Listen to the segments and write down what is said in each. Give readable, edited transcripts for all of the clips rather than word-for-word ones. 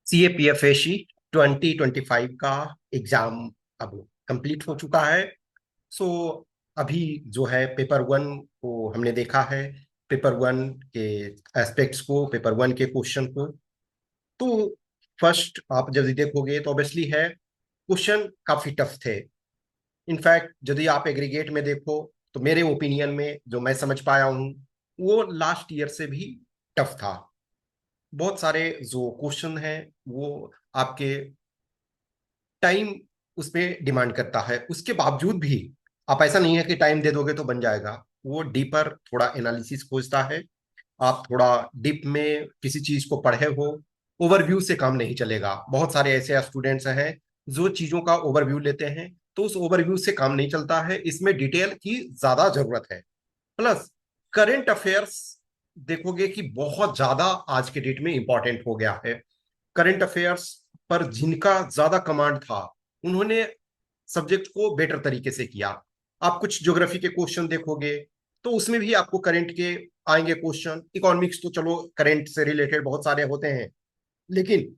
CAPFAC 2025 का exam अब complete हो चुका है। सो अभी जो है पेपर वन को हमने देखा है, पेपर वन के एस्पेक्ट्स को, पेपर वन के क्वेश्चन को। तो फर्स्ट आप यदि देखोगे तो ऑब्वियसली है, क्वेश्चन काफी टफ थे। इनफैक्ट यदि आप एग्रीगेट में देखो तो मेरे ओपिनियन में जो मैं समझ पाया हूँ वो लास्ट ईयर से भी टफ था। बहुत सारे जो क्वेश्चन हैं वो आपके टाइम उसमें डिमांड करता है। उसके बावजूद भी आप, ऐसा नहीं है कि टाइम दे दोगे तो बन जाएगा, वो डीपर थोड़ा एनालिसिस खोजता है। आप थोड़ा डीप में किसी चीज को पढ़े हो, ओवरव्यू से काम नहीं चलेगा। बहुत सारे ऐसे स्टूडेंट्स हैं जो चीजों का ओवरव्यू लेते हैं, तो उस ओवरव्यू से काम नहीं चलता है, इसमें डिटेल की ज्यादा जरूरत है। प्लस करंट अफेयर्स देखोगे कि बहुत ज्यादा आज के डेट में इंपॉर्टेंट हो गया है। करंट अफेयर्स पर जिनका ज्यादा कमांड था उन्होंने सब्जेक्ट को बेटर तरीके से किया। आप कुछ ज्योग्राफी के क्वेश्चन देखोगे तो उसमें भी आपको करंट के आएंगे क्वेश्चन। इकोनॉमिक्स तो चलो करंट से रिलेटेड बहुत सारे होते हैं, लेकिन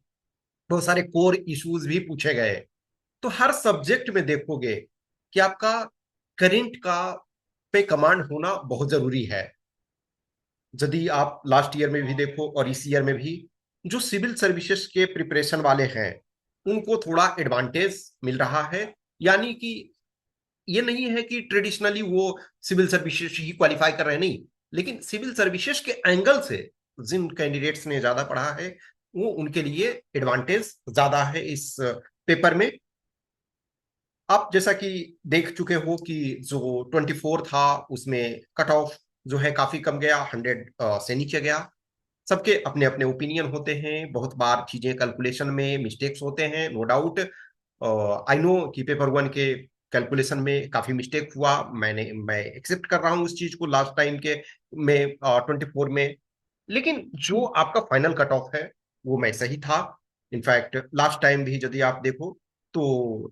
बहुत सारे कोर इश्यूज भी पूछे गए। तो हर सब्जेक्ट में देखोगे कि आपका करंट का पे कमांड होना बहुत जरूरी है। यदि आप लास्ट ईयर में भी देखो और इस ईयर में भी, जो सिविल सर्विसेज के प्रिपरेशन वाले हैं उनको थोड़ा एडवांटेज मिल रहा है। यानी कि ये नहीं है कि ट्रेडिशनली वो सिविल सर्विसेज ही क्वालिफाई कर रहे हैं, नहीं, लेकिन सिविल सर्विसेज के एंगल से जिन कैंडिडेट्स ने ज्यादा पढ़ा है वो उनके लिए एडवांटेज ज्यादा है इस पेपर में। आप जैसा कि देख चुके हो कि जो 24 था उसमें कट ऑफ जो है काफी कम गया, 100 से नीचे गया। सबके अपने अपने ओपिनियन होते हैं, बहुत बार चीजें कैलकुलेशन में मिस्टेक्स होते हैं, नो डाउट। आई नो कि पेपर वन के कैलकुलेशन में काफी मिस्टेक हुआ, मैं एक्सेप्ट कर रहा हूँ उस चीज को लास्ट टाइम के में 24 में। लेकिन जो आपका फाइनल कट ऑफ है वो मैं सही था। इनफैक्ट लास्ट टाइम भी यदि आप देखो तो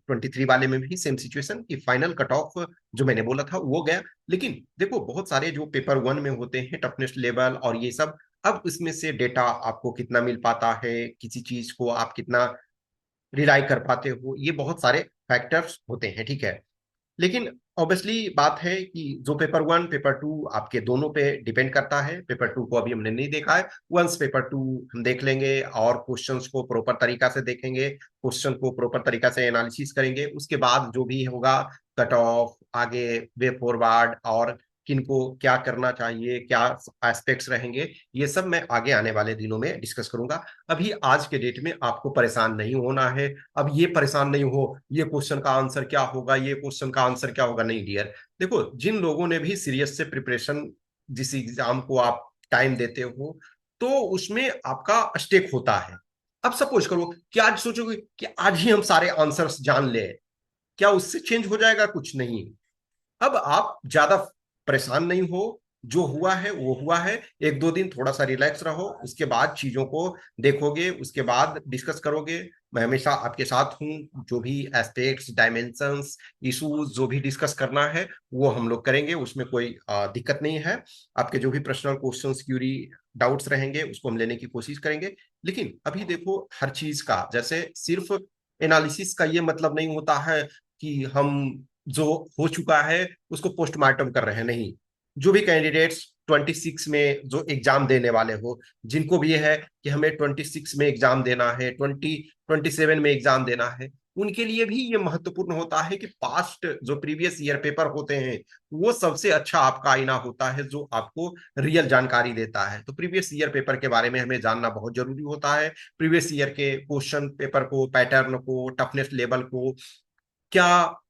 23 वाले में भी सेम सिचुएशन कि फाइनल कट ऑफ जो मैंने बोला था वो गया। लेकिन देखो बहुत सारे जो पेपर वन में होते हैं टफनेस लेवल और ये सब, अब इसमें से डेटा आपको कितना मिल पाता है, किसी चीज को आप कितना रिलाई कर पाते हो, ये बहुत सारे फैक्टर्स होते हैं, ठीक है। लेकिन ऑब्वियसली बात है कि जो पेपर वन पेपर टू आपके दोनों पे डिपेंड करता है। पेपर टू को अभी हमने नहीं देखा है, वंस पेपर टू हम देख लेंगे और क्वेश्चंस को प्रॉपर तरीका से देखेंगे, क्वेश्चन को प्रॉपर तरीका से एनालिसिस करेंगे, उसके बाद जो भी होगा कट ऑफ आगे वे फॉरवर्ड और किनको क्या करना चाहिए, क्या एस्पेक्ट्स रहेंगे, ये सब मैं आगे आने वाले दिनों में डिस्कस करूंगा। अभी आज के डेट में आपको परेशान नहीं होना है। अब ये परेशान नहीं हो ये क्वेश्चन का आंसर क्या होगा, ये क्वेश्चन का आंसर क्या होगा, नहीं डियर। देखो जिन लोगों ने भी सीरियस से प्रिपरेशन, जिस एग्जाम को आप टाइम देते हो तो उसमें आपका स्टेक होता है। अब सपोज करो कि आज सोचोगे कि आज ही हम सारे आंसर्स जान ले, क्या उससे चेंज हो जाएगा? कुछ नहीं। अब आप ज्यादा परेशान नहीं हो, जो हुआ है वो हुआ है। एक दो दिन थोड़ा सा रिलैक्स रहो, उसके बाद चीजों को देखोगे, उसके बाद डिस्कस करोगे। मैं हमेशा आपके साथ हूँ, जो भी एस्पेक्ट्स, डायमेंशंस, इश्यूज जो भी डिस्कस करना है वो हम लोग करेंगे, उसमें कोई दिक्कत नहीं है। आपके जो भी पर्सनल क्वेश्चंस, क्यूरी, डाउट्स रहेंगे उसको हम लेने की कोशिश करेंगे। लेकिन अभी देखो हर चीज का जैसे सिर्फ एनालिसिस का ये मतलब नहीं होता है कि हम जो हो चुका है उसको पोस्टमार्टम कर रहे हैं, नहीं। जो भी कैंडिडेट्स 26 में जो एग्जाम देने वाले हो, जिनको भी ये है कि हमें 26 में एग्जाम देना है, 27 में एग्जाम देना है, उनके लिए भी ये महत्वपूर्ण होता है कि पास्ट जो प्रीवियस ईयर पेपर होते हैं वो सबसे अच्छा आपका आईना होता है जो आपको रियल जानकारी देता है। तो प्रीवियस ईयर पेपर के बारे में हमें जानना बहुत जरूरी होता है। प्रीवियस ईयर के क्वेश्चन पेपर को, पैटर्न को, टफनेस लेवल को, क्या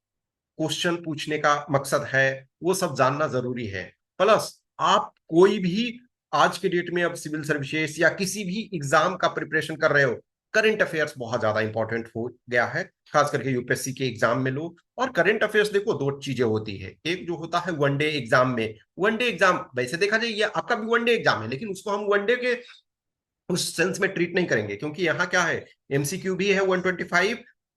क्वेश्चन पूछने का मकसद है, वो सब जानना जरूरी है। प्लस आप कोई भी आज के डेट में अब सिविल सर्विसेज या किसी भी एग्जाम का प्रिपरेशन कर रहे हो, करंट अफेयर्स बहुत ज्यादा इंपॉर्टेंट हो गया है। खास करके यूपीएससी के एग्जाम में लो। और करंट अफेयर्स देखो दो चीजें होती है, एक जो होता है वनडे एग्जाम में, वनडे एग्जाम वैसे देखा जाए ये आपका भी वनडे एग्जाम है, लेकिन उसको हम वनडे के उस सेंस में ट्रीट नहीं करेंगे, क्योंकि यहाँ क्या है, एमसीक्यू भी है 125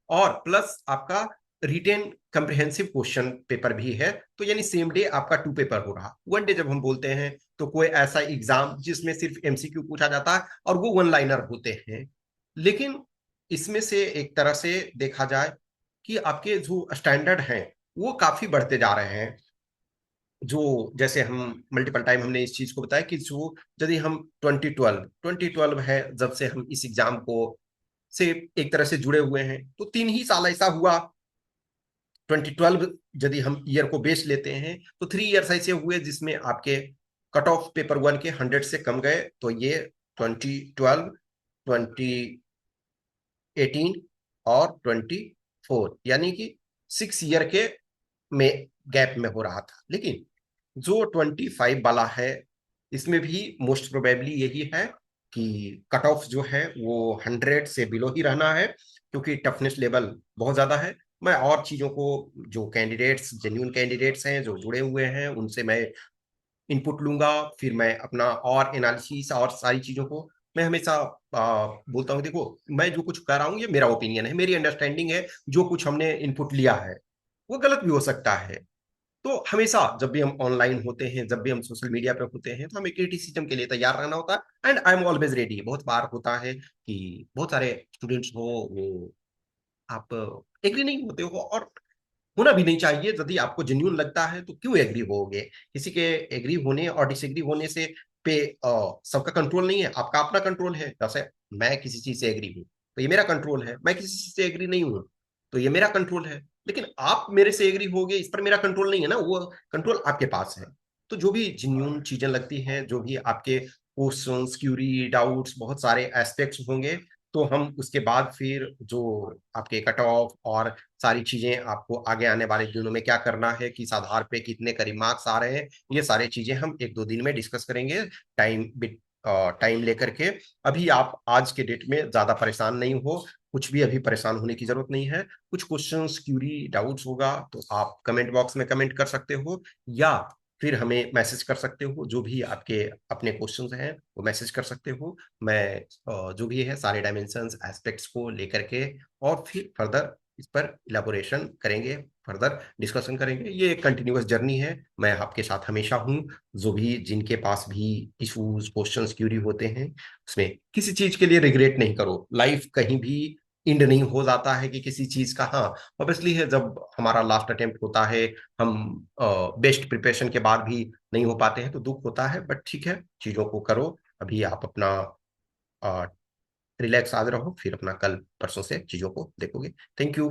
और प्लस आपका रिटेन कंप्रिहेंसिव क्वेश्चन पेपर भी है। तो यानी सेम डे आपका टू पेपर हो रहा। वन डे जब हम बोलते हैं तो कोई ऐसा एग्जाम जिसमें सिर्फ एमसीक्यू पूछा जाता है और वो वन लाइनर होते हैं। लेकिन इसमें से एक तरह से देखा जाए कि आपके जो स्टैंडर्ड हैं वो काफी बढ़ते जा रहे हैं। जो जैसे हम मल्टीपल टाइम हमने इस चीज को बताया कि जो यदि हम 2012 है जब से हम इस एग्जाम को से एक तरह से जुड़े हुए हैं, तो 3 ही साल ऐसा हुआ। 2012 यदि हम ईयर को बेस लेते हैं तो 3 इयर्स ऐसे हुए जिसमें आपके कट ऑफ पेपर वन के 100 से कम गए। तो ये 2012, 2018 और 24, यानी कि 6 ईयर के में गैप में हो रहा था। लेकिन जो 25 वाला है, इसमें भी मोस्ट प्रोबेबली यही है कि कट ऑफ जो है वो 100 से बिलो ही रहना है, क्योंकि टफनेस लेवल बहुत ज्यादा है। मैं और चीजों को, जो कैंडिडेट्स जेन्युइन कैंडिडेट्स हैं जो जुड़े हुए हैं, उनसे मैं इनपुट लूंगा। फिर मैं अपना और एनालिसिस और सारी चीजों को मैं हमेशा बोलता हूँ, देखो मैं जो कुछ कर रहा हूँ ये मेरा ओपिनियन है, मेरी अंडरस्टैंडिंग है। जो कुछ हमने इनपुट लिया है वो गलत भी हो सकता है। तो हमेशा जब भी हम ऑनलाइन होते हैं, जब भी हम सोशल मीडिया पे होते हैं, तो हमें क्रिटिसिज्म के लिए तैयार रहना होता है। And I am always ready. बहुत बार होता है कि बहुत सारे स्टूडेंट्स हो, वो आप एग्री नहीं होते हो, और होना भी नहीं चाहिए। यदि आपको जेन्यून लगता है तो क्यों एग्री होगे? किसी के एग्री होने और डिसएग्री होने से पे सबका कंट्रोल नहीं है, आपका अपना कंट्रोल है। जैसे मैं किसी चीज से एग्री हूँ तो ये मेरा कंट्रोल है, मैं किसी चीज से एग्री नहीं हूँ तो ये मेरा कंट्रोल है। लेकिन आप मेरे से एग्री होगे, इस पर मेरा कंट्रोल नहीं है ना, वो कंट्रोल आपके पास है। तो जो भी जेन्यून चीजें लगती हैं, जो भी आपके क्वेश्चंस, क्यूरी, डाउट्स, बहुत सारे एस्पेक्ट्स होंगे, तो हम उसके बाद फिर जो आपके कट ऑफ और सारी चीजें आपको आगे आने वाले दिनों में क्या करना है, किस आधार पे कितने करीब मार्क्स आ रहे हैं, ये सारी चीजें हम 1-2 दिन में डिस्कस करेंगे, टाइम बिट टाइम लेकर के। अभी आप आज के डेट में ज्यादा परेशान नहीं हो, कुछ भी अभी परेशान होने की जरूरत नहीं है। कुछ क्वेश्चंस, क्यूरी, डाउट्स होगा तो आप कमेंट बॉक्स में कमेंट कर सकते हो, या फिर हमें मैसेज कर सकते हो। जो भी आपके अपने क्वेश्चंस हैं वो मैसेज कर सकते हो। मैं जो भी है सारे डायमेंशंस, एस्पेक्ट्स को लेकर के और फिर फर्दर इस पर इलाबोरेशन करेंगे, फर्दर डिस्कशन करेंगे। ये एक कंटिन्यूअस जर्नी है, मैं आपके साथ हमेशा हूँ। जो भी जिनके पास भी इश्यूज, क्वेश्चंस, क्यूरी होते हैं, उसमें किसी चीज के लिए रिग्रेट नहीं करो। लाइफ कहीं भी इंड नहीं हो जाता है कि किसी चीज का। हाँ, ऑब्वियसली है, जब हमारा लास्ट अटेम्प्ट होता है, हम बेस्ट प्रिपरेशन के बाद भी नहीं हो पाते हैं तो दुख होता है, बट ठीक है, चीजों को करो। अभी आप अपना रिलैक्स आज रहो, फिर अपना कल परसों से चीजों को देखोगे। Thank you.